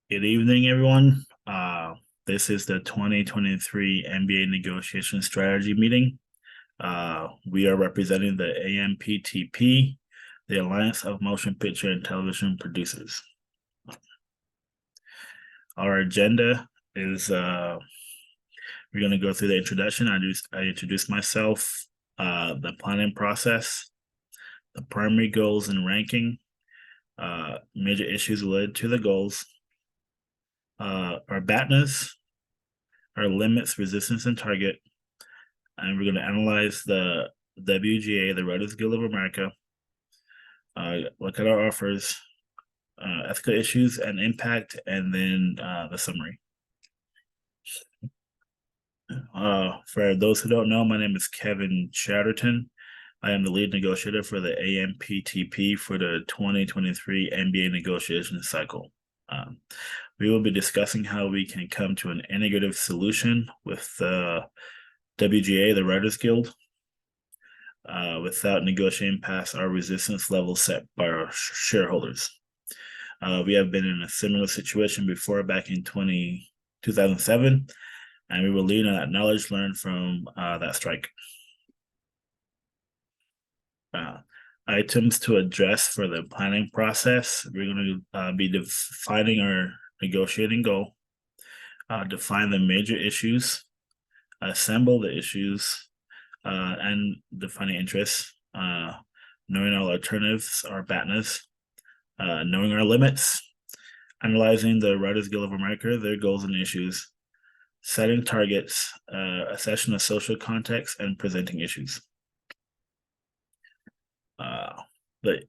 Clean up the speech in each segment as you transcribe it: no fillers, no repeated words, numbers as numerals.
Good evening, everyone. This is the 2023 NBA Negotiation Strategy Meeting. We are representing the AMPTP, the Alliance of Motion Picture and Television Producers. Our agenda is we're going to go through the introduction. I introduce myself, the planning process, the primary goals and ranking, major issues related to the goals, our BATNAs, our limits, resistance, and target. And we're going to analyze the WGA, the Writers Guild of America, look at our offers, ethical issues and impact, and then the summary. For those who don't know, my name is Kevin Chatterton. I am the lead negotiator for the AMPTP for the 2023 NBA negotiation cycle. We will be discussing how we can come to an integrative solution with the WGA, the Writers Guild, without negotiating past our resistance level set by our shareholders. We have been in a similar situation before back in 2007, and we will lean on that knowledge learned from that strike. Items to address for the planning process. We're going to be defining our negotiating goal, define the major issues, assemble the issues, and defining interests, knowing our alternatives, our BATNAs, knowing our limits, analyzing the Writers Guild of America, their goals and issues, setting targets, assessing the social context, and presenting issues.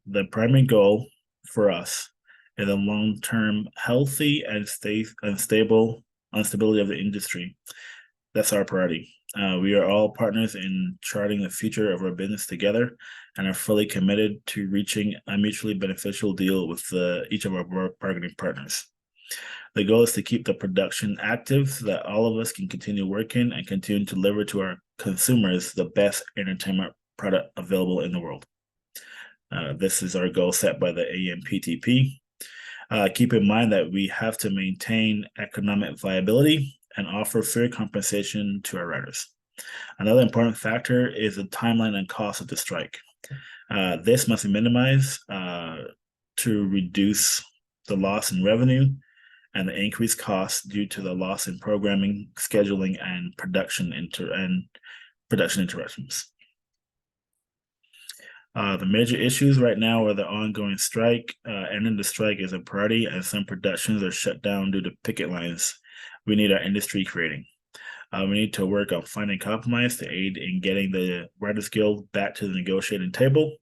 The primary goal for us is a long-term healthy and stability of the industry. That's our priority. We are all partners in charting the future of our business together and are fully committed to reaching a mutually beneficial deal with each of our bargaining partners. The goal is to keep the production active so that all of us can continue working and continue to deliver to our consumers the best entertainment product available in the world. This is our goal set by the AMPTP. Keep in mind that we have to maintain economic viability and offer fair compensation to our writers. Another important factor is the timeline and cost of the strike. This must be minimized to reduce the loss in revenue and the increased costs due to the loss in programming, scheduling, and production interruptions. The major issues right now are the ongoing strike. Ending the strike is a priority, and some productions are shut down due to picket lines we need our industry creating. We need to work on finding compromise to aid in getting the Writers Guild back to the negotiating table.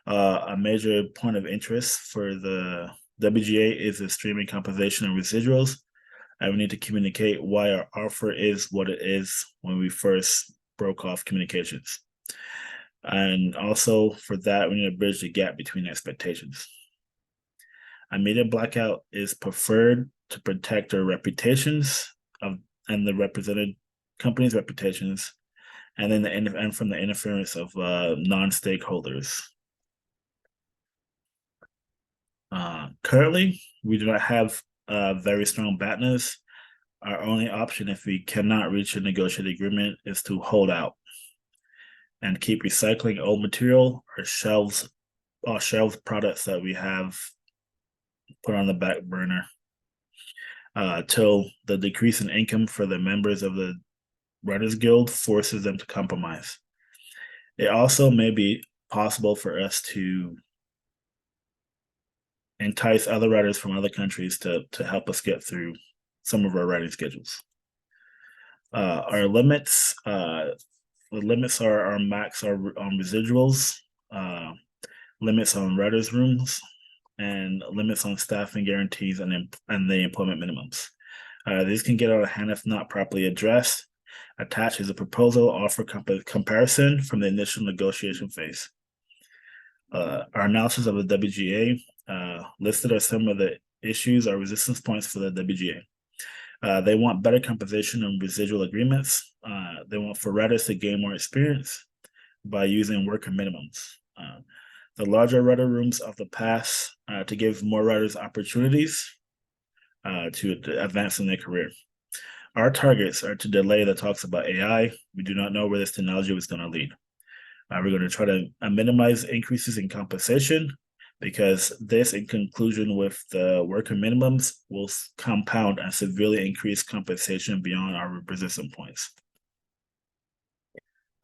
A major point of interest for the WGA is the streaming compensation and residuals, and we need to communicate why our offer is what it is when we first broke off communications. And also for that, we need to bridge the gap between expectations. A media blackout is preferred to protect our reputations and the represented companies' reputations, and then and from the interference of non-stakeholders. Currently, we do not have very strong BATNAs. Our only option, if we cannot reach a negotiated agreement, is to hold out and keep recycling old material or shelves products that we have put on the back burner till the decrease in income for the members of the Writers Guild forces them to compromise. It also may be possible for us to entice other writers from other countries to help us get through some of our writing schedules. Our limits, the limits are our max are on residuals, limits on writers' rooms, and limits on staffing guarantees and the employment minimums. These can get out of hand if not properly addressed. Attached is a proposal offer comparison from the initial negotiation phase. Our analysis of the WGA listed are some of the issues or resistance points for the WGA. They want better compensation and residual agreements. They want for writers to gain more experience by using worker minimums. The larger writer rooms of the past to give more writers opportunities to advance in their career. Our targets are to delay the talks about AI. We do not know where this technology is going to lead. We're going to try to minimize increases in compensation because this, in conclusion with the worker minimums, will compound and severely increase compensation beyond our resistance points.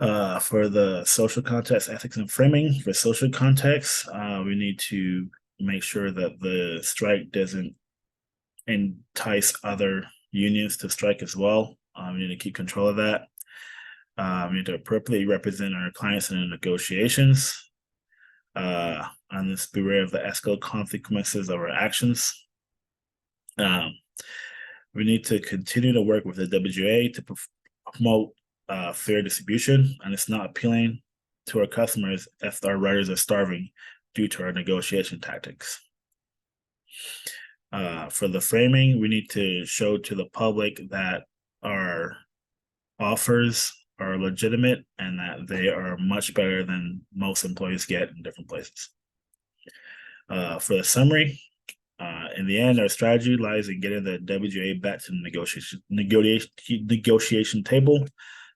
For the social context, ethics, and framing, for social context, we need to make sure that the strike doesn't entice other unions to strike as well. We need to keep control of that. We need to appropriately represent our clients in the negotiations. And let's beware of the ethical consequences of our actions. We need to continue to work with the WGA to promote fair distribution, and it's not appealing to our customers if our riders are starving due to our negotiation tactics. For the framing, we need to show to the public that our offers are legitimate and that they are much better than most employees get in different places. For the summary, in the end, our strategy lies in getting the WGA back to the negotiation table,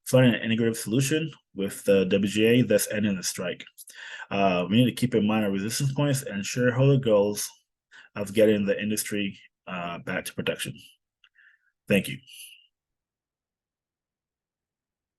finding an integrative solution with the WGA, thus ending the strike. We need to keep in mind our resistance points and shareholder goals of getting the industry back to production. Thank you.